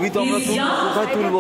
ছবি তো আমরা কোথায় তুলবো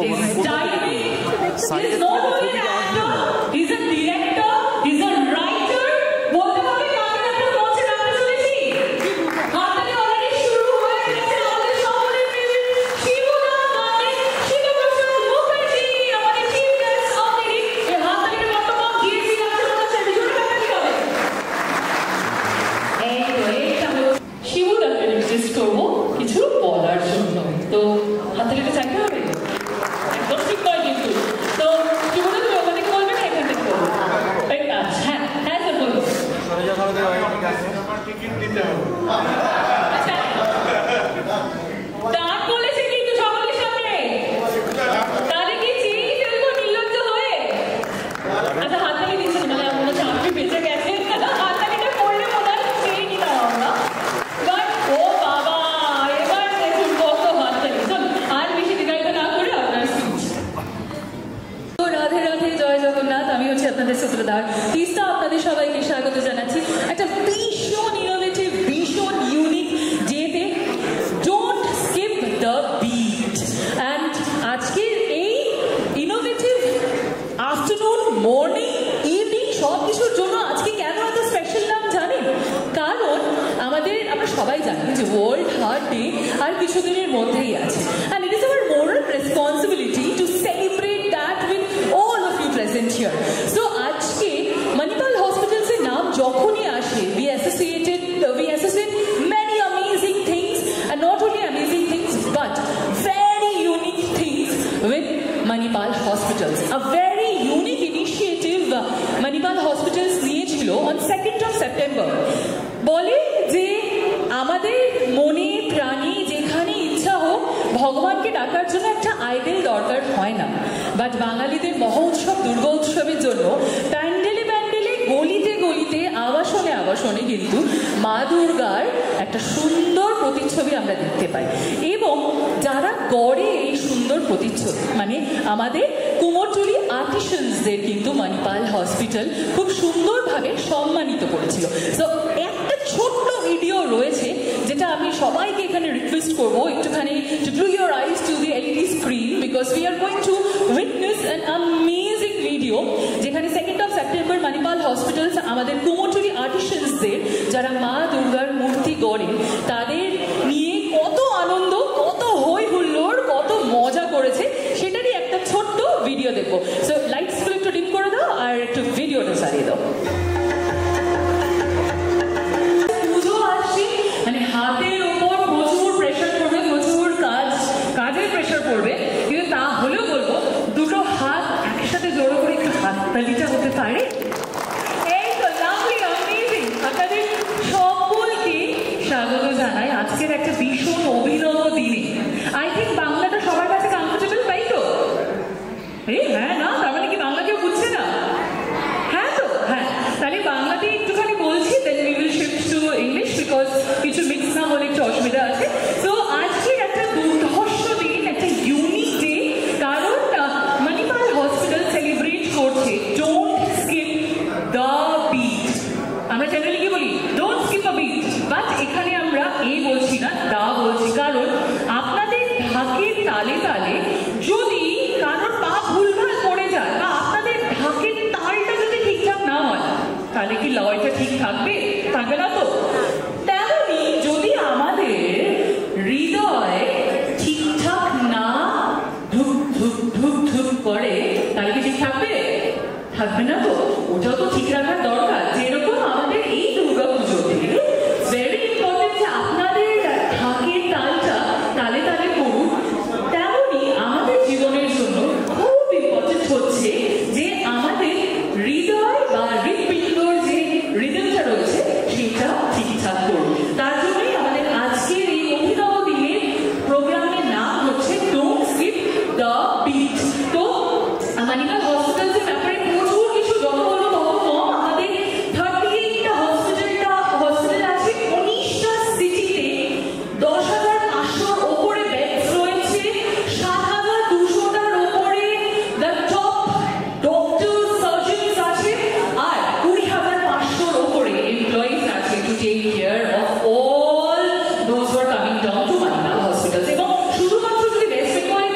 those who are coming down to Manipal hospitals. এবং শুধুমাত্র যদি ওয়েস্ট বেঙ্গল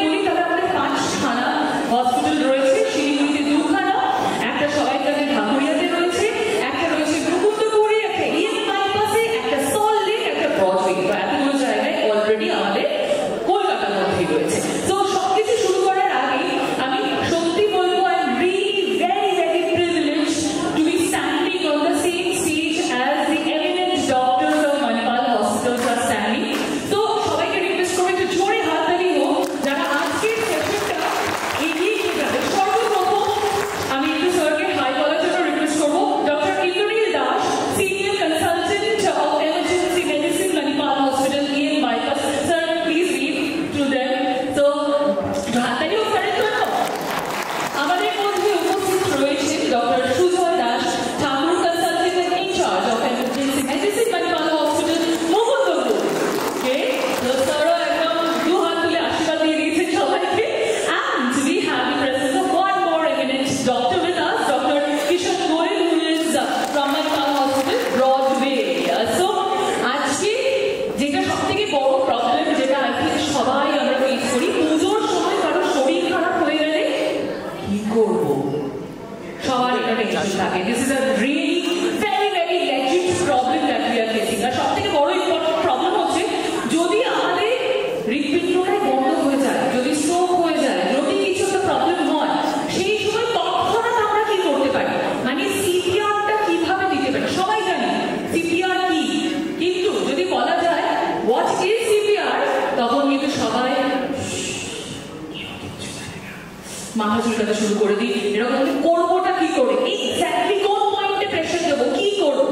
মাথা চুলকাতে শুরু করে দিই, এরকম করবোটা কি করে, এক্স্যাক্টলি কোন পয়েন্টে প্রেশার দেবো, কি করবো।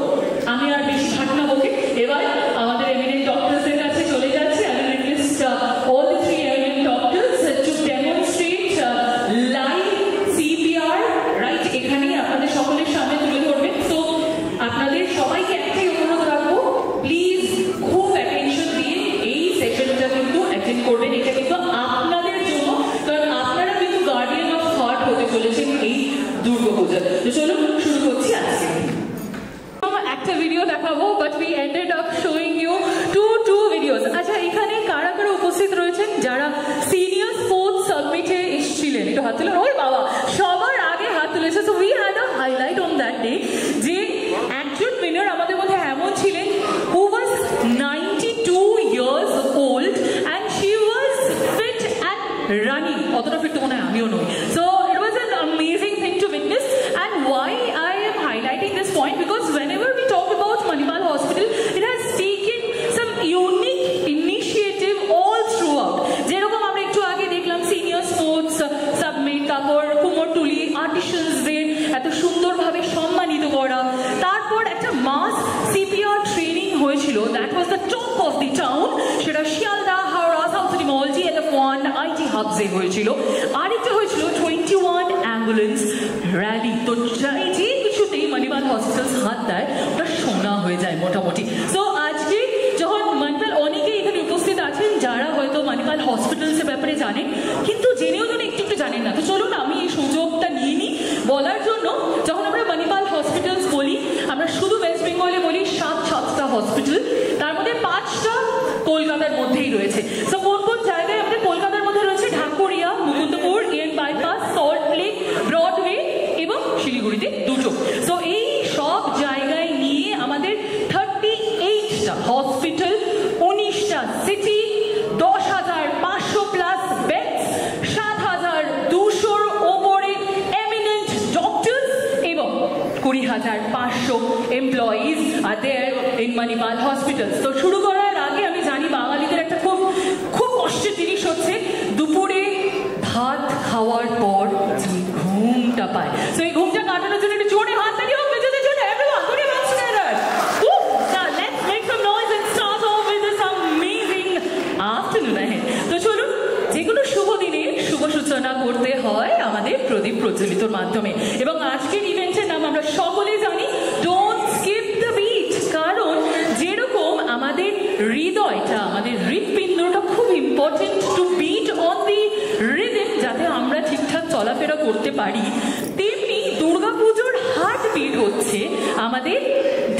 আমি আর বেশি ভাটনা বকে এবার আমাদের এমিনেন্ট ডক্টরসদের কাছে চলে যাচ্ছে। আমি request all the three eminent doctors to demonstrate live CPR right এখানেই আপনাদের সকলের সামনে তুলে ধরবেন। তো আপনাদের সবাইকে একটাই অনুরোধ রাখবো, প্লিজ খুব অ্যাটেনশন দিয়ে এই সেশনটা কিন্তু অ্যাটেন্ড করবেন। এটা কিন্তু আপনাদের জন্য, কারণ আপনারা কিন্তু গার্ডিয়ান অফ হার্ট হতে চলেছেন এই দুর্গাপূজা। তো চলুন শুরু করছি আজকে। একটা ভিডিও দেখাবো, but we ended up showing you two videos. আচ্ছা, এখানে কারা কারা উপস্থিত রয়েছেন যারা সিনিয়র স্পোর্টস সাবমিটে এসেছিলেন? একটু হাত তুলেন। ওই বাবা, সবার আগে হাত তুলেছে। So we had a highlight on that day যে একজন উইনার আমাদের মধ্যে এমন ছিলেন who was 92 years old and she was fit and running. অতটা ফিট তো মনে হয় আমিও নই। So it was an amazing thing to witness. And why I am highlighting this point, because whenever we talk about Manipal Hospital, it has taken some unique initiative all throughout. যেরকম আমরা একটু আগে দেখলাম সিনিয়র স্পোর্টস সাবমিট, তারপর কুমোরটুলি আর্টিসানসদের এত সুন্দরভাবে সম্মানিত করা, তারপর একটা মাস সিপিআর ট্রেনিং হয়েছিল, that was the top of the town. সেটা Sealdah, Howrah, South City mall, GLF1, IT হাবসে হয়েছিল। আরেকটা হয়েছিল 21 অ্যাম্বুলেন্স র্যালি। তো যে কিছুতেই মণিপাল হসপিটালস হাত দেয় ওটা সোনা হয়ে যায় মোটামুটি। তো আজকে যখন মণিপাল, অনেকেই এখানে উপস্থিত আছেন যারা হয়তো মণিপাল হসপিটালসের ব্যাপারে জানেন, কিন্তু জেনেও যেন একটু জানেন না। তো চলুন আমি এই সুযোগটা নিয়ে নিই বলার জন্য। যখন আমরা মণিপাল হসপিটালস বলি, আমরা শুধু ওয়েস্ট বেঙ্গলে বলি সাতটা হসপিটাল, তার মধ্যে 5টা কলকাতার মধ্যেই রয়েছে। তো কোন কোন জায়গায় আমাদের কলকাতার মধ্যে রয়েছে? Dhakuria, Mukundapur, N bypass, Salt Lake, Broadway এবং শিলিগুড়িতে 2টো। তো এই সব জায়গায় নিয়ে আমাদের 38টা হসপিটাল, 19টা সিটি, 10,500 প্লাস বেডস, 7,200 ওপরে এমিনেন্ট ডক্টরস এবং 20,500 এমপ্লয়িজ আর দেয়ার ইন মণিপাল হসপিটালস। তো শুরু করার আগে আমি জানি বাঙালিদের একটা খুব কষ্টের জিনিস হচ্ছে দুপুরে ভাত খাওয়ার পর যে ঘুমটা পায়। তো এই ঘুমটা কাটানোর জন্য একটু জোরে হাত তালি হোক মেঝেদের জন্য। Everyone put your hands together. Now let's make some noise and start off with this amazing afternoon ahead. তো চলুন, যেগুলো শুভ দিনে শুভ সূচনা করতে হয় আমাদের প্রদীপ প্রজ্বলিতর মাধ্যমে। এবং আজকের ইভেন্টের নাম আমরা সকলে জানি, ডোন্ট স্কিপ দ্য বিট। কারণ যেরকম আমাদের হৃদয়টা, আমাদের হৃৎপিণ্ডটা খুব important to beat on the rhythm, যাতে আমরা ঠিকঠাক চলাফেরা করতে পারি, তেমনি দুর্গাপুজোর হার্ট বিট হচ্ছে আমাদের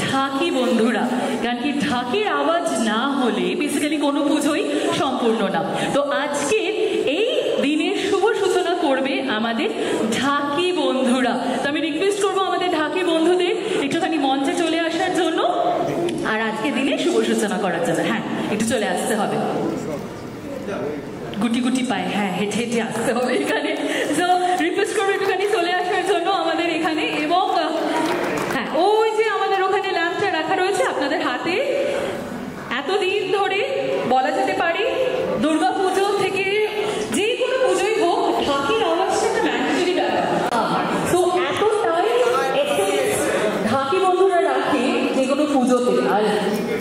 ঢাকি বন্ধুরা। কারণ কি, ঢাকির আওয়াজ না হলে বেসিক্যালি কোনো পুজোই সম্পূর্ণ না। তো আজকের এই দিনের শুভ সূচনা করবে আমাদের ঢাকি বন্ধুরা। তো আমি রিকোয়েস্ট করবো আমাদের ঢাকি বন্ধুদের একটুখানি মঞ্চে চলে আসার জন্য আর আজকের দিনে শুভ সূচনা করার জন্য। হ্যাঁ, একটু চলে আসতে হবে, গুটি গুটি পায়, হ্যাঁ, হেঁটে হেঁটে আসতে হবে এখানে। তো রিকোয়েস্ট করবো একটুখানি চলে আসার জন্য আমাদের এখানে। এবং হ্যাঁ, ওই যে আমাদের ওখানে ল্যাম্পটা রাখা রয়েছে আপনাদের হাতে। এতদিন ধরে বলা যেতে পারে দুর্গা পুজো থেকে যে কোনো পুজোই হোক, ঢাকির আওয়াজটা একটা ম্যান্ডেটরি ব্যাপার। তো এতটাই ঢাকি বন্ধুরা রাখে যে কোনো পুজোতে। আর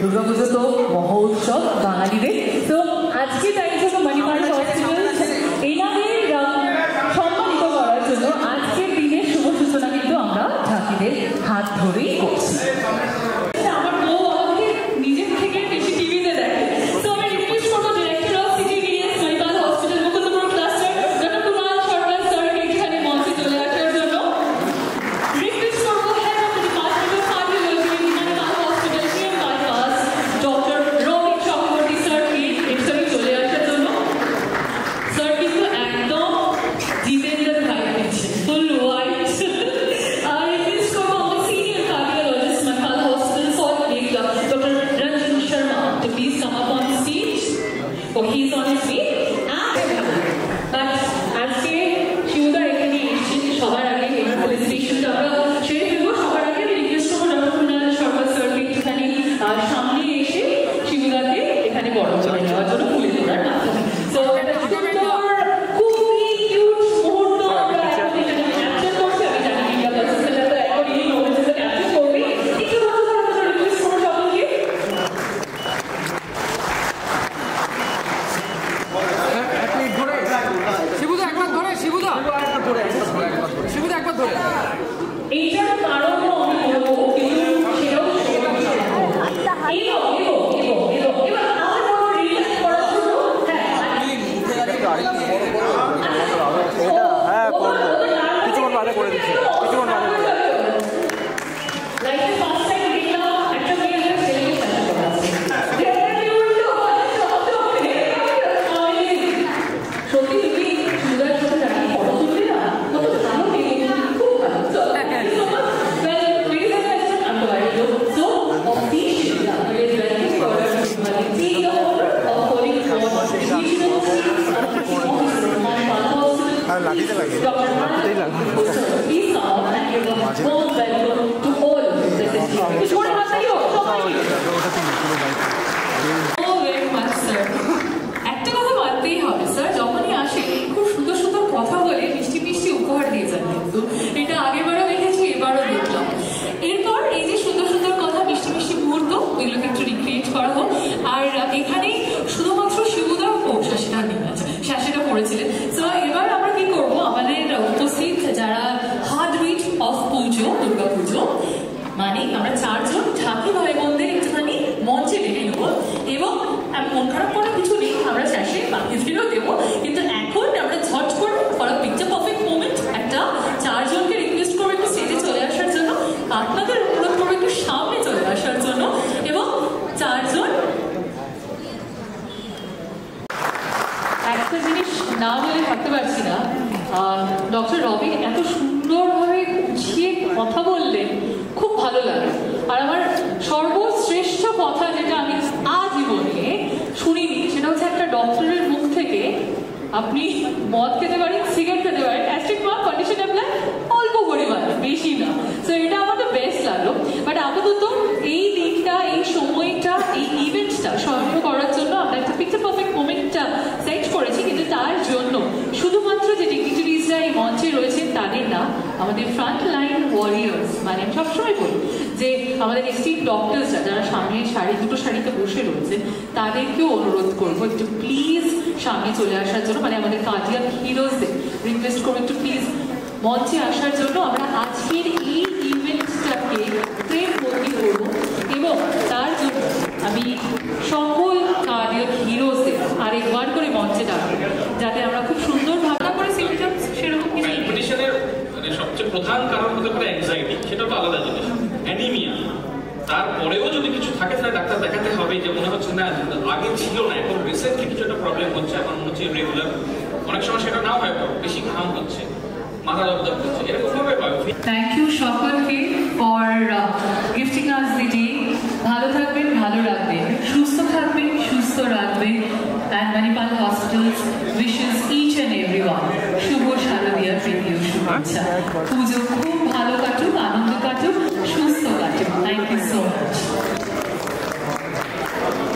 দুর্গা পুজো তো মহোৎসব বাঙালিদের। তো আজকে তাই জন্য মণিপাল হসপিটাল এনাদের সম্মানিত করার জন্য আজকের দিনের শুভ সূচনা কিন্তু আমরা ঢাকিদের হাত ধরেই করছি। আমার বউ আমাকে নিজের থেকে বেশি টিভিতে দেখে। তো আমি রিকোয়েস্ট করবো director of CGVS Manipal hospital Mukundapur cluster doctor Kunal Sarkar স্যারকে এখানে মঞ্চে চলে আসার জন্য রিকোয়েস্ট করবো। Head of the department of cardiology Manipal hospital EM bypass doctor Rabi Chakraborty স্যারকে এখানে চলে আসার জন্য। স্যার কিন্তু একদম জিতেন্দ্র ভাই দিচ্ছে, ফুল হোয়াইট। আর রিকোয়েস্ট করবো আমার senior cardiologist Manipal hospital salt lake doctor Ranjan Sharma to please come up on stage. Oh, he's on his way. But আজকে শিউদা এখানে এসেছেন, সবার আগে ফেলিসিটেশনটা আমরা সেরে ফেলবো। সবার আগে আমি রিকোয়েস্ট করবো ডক্টর কুণাল সরকার স্যারকে একটুখানি সামনে এসে শিউদাকে এখানে বরণ করে নেওয়ার জন্য ফুলে তোলার মাধ্যমে। তো খুবই কিউট মুহূর্ত একটা কথা মানতেই হবে স্যার, যখনই আসে খুব সুন্দর সুন্দর কথা বলে মিষ্টি মিষ্টি উপহার দিয়ে যান, কিন্তু এটা আগেরবারও দেখেছি, এবারও দেখলাম। এরপর এই যে সুন্দর সুন্দর কথা, মিষ্টি মিষ্টি মুহূর্ত, ওইগুলোকে একটু রিক্রিয়েট করা হোক। আর এখানে শুধুমাত্র শিবুদা শাসিটা নিয়ে আছে, শাসিটা পড়েছিলেন। তো এবার আমরা কি করবো, আমাদের উপস্থিত যারা হার্টবিট অফ পুজো, দুর্গা পুজো, মানে আমরা চারজন ঠাকি ভাই বোনদের একটুখানি মঞ্চে ডেকে নেবো, এবং মন খারাপ করার কিছু নেই, আমরা শেষে বাকিদেরও দেবো। কিন্তু এখন আমরা ঝট করে for a picture perfect moment একটা চারজনকে রিকোয়েস্ট করবো একটু স্টেজে চলে আসার জন্য, আপনাদের অনুরোধ করবো একটু সামনে চলে আসার জন্য, এবং চারজন একটা জিনিস না বলে থাকতে পারছি না, ডক্টর রবিন এত সুন্দরভাবে গুছিয়ে কথা বললেন, খুব ভালো লাগে। আর আমার সর্বশ্রেষ্ঠ কথা যেটা আমি আজীবনে শুনিনি, সেটা হচ্ছে একটা ডক্টরের মুখ থেকে আপনি মদ খেতে পারেন, সিগারেট খেতে পারেন, অ্যাস্ট্রিক মার্ক কন্ডিশন অ্যাপ্লাই অল্প পরিমাণে, বেশি না। তো এটা আমার তো বেস্ট লাগলো। বাট আপাতত এই দিনটা, এই সময়টা, এই ইভেন্টটা স্মরণ করার জন্য আমরা একটা পিকচার পারফেক্ট মোমেন্টটা সেট করেছি। কিন্তু তার জন্য শুধুমাত্র যে ডিগনিটারিজরা এই মঞ্চে রয়েছেন তাদের না, আমাদের ফ্রন্ট লাইন ওয়ারিয়ার্স, মানে আমি সবসময় বলি যে আমাদের এসটিম ডক্টরসরা যারা সামনের সারি, দুটো সারিতে বসে রয়েছে, তাদেরকেও অনুরোধ করবো একটু প্লিজ সামনে চলে আসার জন্য, মানে আমাদের কার্ডিয়াক হিরোজদের রিকোয়েস্ট করবো একটু প্লিজ মঞ্চে আসার জন্য। আমরা আজকের এই ইভেন্টটাকে প্রেম বন্দি করবো, এবং তার জন্য আমি সকল কার্ডিয়াক হিরোজদের আরেকবার করে মঞ্চে ডাকবো, যাতে আমরা খুব সুন্দর ভাবনা করে সিমটমস সেরকম কিছু। ম্যালপিটিশনের মানে সবচেয়ে প্রধান কারণ হতে পারে অ্যাংজাইটি, সেটা তো আলাদা জিনিস। অ্যানিমিয়া, তারপরেও যদি কিছু থাকে তাহলে ডাক্তার দেখাতে হবে, যে মনে হচ্ছে না আগে ছিল না, এখন রিসেন্টলি কিছু একটা প্রবলেম হচ্ছে, এখন হচ্ছে রেগুলার, অনেক সময় সেটা নাও হয়, বেশি ঘাম হচ্ছে, মাথা দরদ হচ্ছে, এরকম ভাবে হয়। থ্যাংক ইউ সকলকে for gifting us the day. ভালো থাকবেন, ভালো রাখবেন, সুস্থ থাকবেন, সুস্থ রাখবেন। And Manipal Hospitals wishes each and everyone শুভ শারদীয়ার প্রীতীয় শুভেচ্ছা। পুজো খুব ভালো কাটুক, আনন্দ কাটুক, সুস্থ কাটুক। Thank you so much.